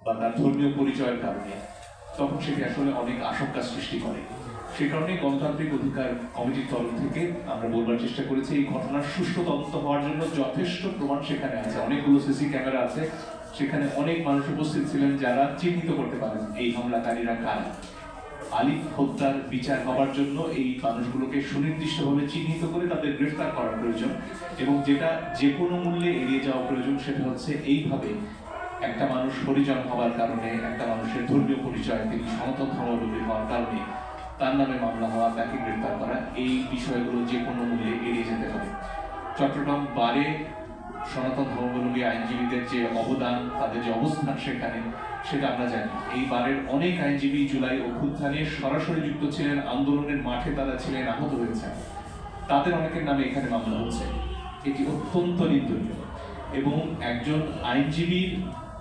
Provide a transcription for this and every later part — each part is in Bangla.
বা তার ধর্মীয় পরিচয়ের কারণে, তখন সেটি আসলে অনেক আশঙ্কা সৃষ্টি করে। সে কারণে গণতান্ত্রিক অধিকার কমিটির তরফ থেকে আমরা বলবার চেষ্টা করেছি এই ঘটনার সুষ্ঠু তদন্ত হওয়ার জন্য যথেষ্ট প্রমাণ সেখানে আছে, অনেকগুলো সিসি ক্যামেরা আছে, সেখানে অনেক মানুষ উপস্থিত ছিলেন যারা চিহ্নিত করতে পারেন এই হামলাকারীরা কারা। আলিফ হত্যার বিচার হওয়ার জন্য এই মানুষগুলোকে সুনির্দিষ্টভাবে চিহ্নিত করে তাদের গ্রেফতার করা প্রয়োজন, এবং যেটা যে কোনো মূল্যে এড়িয়ে যাওয়া প্রয়োজন সেটা হচ্ছে এইভাবে একটা মানুষ হরিজন হওয়ার কারণে, একটা মানুষের ধর্মীয় পরিচয়, তিনি সনাতন ধর্মাবলম্বী হওয়ার কারণে তার নামে মামলা হওয়া, তাকে গ্রেফতার করা, এই বিষয়গুলো যে কোনো মূল্যে এড়িয়ে যেতে হবে। চট্টগ্রাম বারে সনাতন ধর্মাবলম্বী আইনজীবীদের যে অবদান, তাদের যে অবস্থান সেখানে, সেটা আমরা জানি। এই বারের অনেক আইনজীবী জুলাই অভ্যুত্থানে সরাসরি যুক্ত ছিলেন, আন্দোলনের মাঠে তারা ছিলেন, আহত হয়েছেন, তাদের অনেকের নামে এখানে মামলা হচ্ছে। এটি অত্যন্ত নিন্দনীয়, এবং একজন আইনজীবীর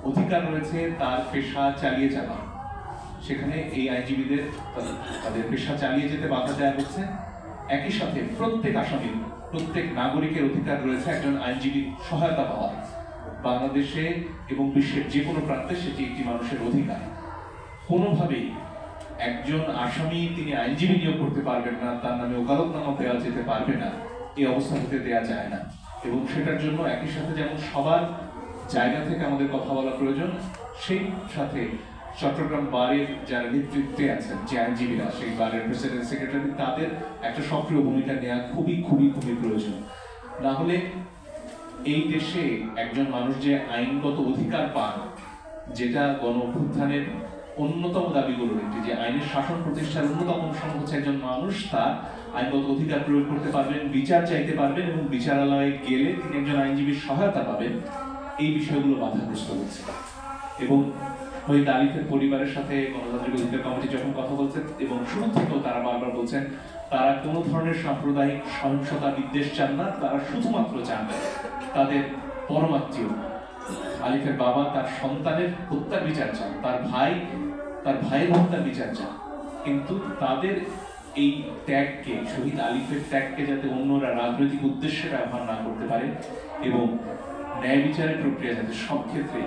অধিকার রয়েছে তার পেশা চালিয়ে যাওয়া, সেখানে এই আইনজীবীদের তাদের পেশা চালিয়ে যেতে বাধা দেওয়া হচ্ছে। একই সাথে প্রত্যেক আসামির, প্রত্যেক নাগরিকের অধিকার রয়েছে একজন আইনজীবীর সহায়তা পাওয়ার। বাংলাদেশে এবং বিশ্বের যে কোনো প্রান্তে সেটি একটি মানুষের অধিকার। কোনোভাবেই একজন আসামি তিনি আইনজীবী নিয়োগ করতে পারবেন না, তার নামে ওকালতনামা দেওয়া যেতে পারবে না, এই অবস্থা হতে দেওয়া যায় না। এবং সেটার জন্য একই সাথে যেমন সবার জায়গা থেকে আমাদের কথা বলা প্রয়োজন, সেই সাথে চট্টগ্রাম বারের যারা নেতৃত্বে আছেন, যে আইনজীবীরা, সেই বারের প্রেসিডেন্ট, সেক্রেটারি, তাদের একটা সক্রিয় ভূমিকা নেওয়া খুবই খুবই খুবই প্রয়োজন। না হলে এই দেশে একজন মানুষ যে আইনগত অধিকার পান, যেটা গণ অভ্যুত্থানের অন্যতম দাবিগুলোর একটি, যে আইনের শাসন প্রতিষ্ঠার অন্যতম অনুষঙ্গ হচ্ছে একজন মানুষ তার আইনগত অধিকার প্রয়োগ করতে পারবেন, বিচার চাইতে পারবেন, এবং বিচারালয়ে গেলে তিনি একজন আইনজীবীর সহায়তা পাবেন, এই বিষয়গুলো বাধাগ্রস্ত হচ্ছে। এবং শহীদ আলিফের পরিবারের সাথে গণতান্ত্রিক অধিকার কমিটি যখন কথা বলছেন, এবং শুরু থেকেও তারা বারবার বলছেন তারা কোনো ধরনের সাম্প্রদায়িক সহিংসতা বিদ্বেষ চান না, তারা শুধুমাত্র চান তাদের পরমাত্মীয় আলিফের বাবা তার সন্তানের হত্যার বিচার চান, তার ভাইয়ের হত্যার বিচার চান। কিন্তু তাদের এই ত্যাগকে, শহীদ আলিফের ত্যাগকে যাতে অন্যরা রাজনৈতিক উদ্দেশ্যে ব্যবহার না করতে পারে, এবং ন্যায় বিচারের প্রক্রিয়া যাতে সব ক্ষেত্রে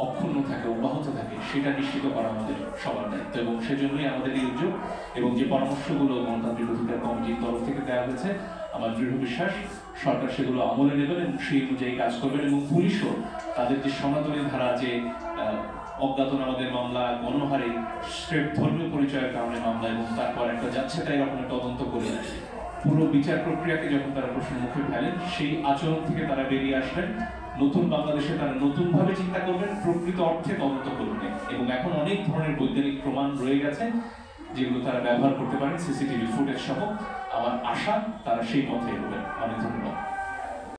অক্ষুণ্ণ থাকে, অব্যাহত থাকে, সেটা নিশ্চিত করা আমাদের সবার দায়িত্ব। এবং সেজন্যই আমাদের এই উদ্যোগ, এবং যে পরামর্শগুলো গণতান্ত্রিক অধিকার কমিটির তরফ থেকে দেওয়া হয়েছে, আমার দৃঢ় বিশ্বাস সরকার সেগুলো আমলে নেবেন এবং সেই অনুযায়ী কাজ করবেন। এবং পুলিশও তাদের যে সনাতনী ধারা, যে অজ্ঞাতনামাদের মামলা, গণহারে ধর্মীয় পরিচয়ের কারণে মামলা, এবং তারপর একটা যাচ্ছে তাই রকমের তদন্ত করে পুরো বিচার প্রক্রিয়াকে যখন তারা প্রশ্নের মুখে ফেলেন, সেই আচরণ থেকে তারা বেরিয়ে আসবেন। নতুন বাংলাদেশে তারা নতুনভাবে চিন্তা করবেন, প্রকৃত অর্থে তদন্ত করবেন। এবং এখন অনেক ধরনের বৈজ্ঞানিক প্রমাণ রয়ে গেছে যেগুলো তারা ব্যবহার করতে পারেন, সিসিটিভি ফুটেজ সহ। আমার আশা তারা সেই পথে এগোবেন। অনেক ধন্যবাদ।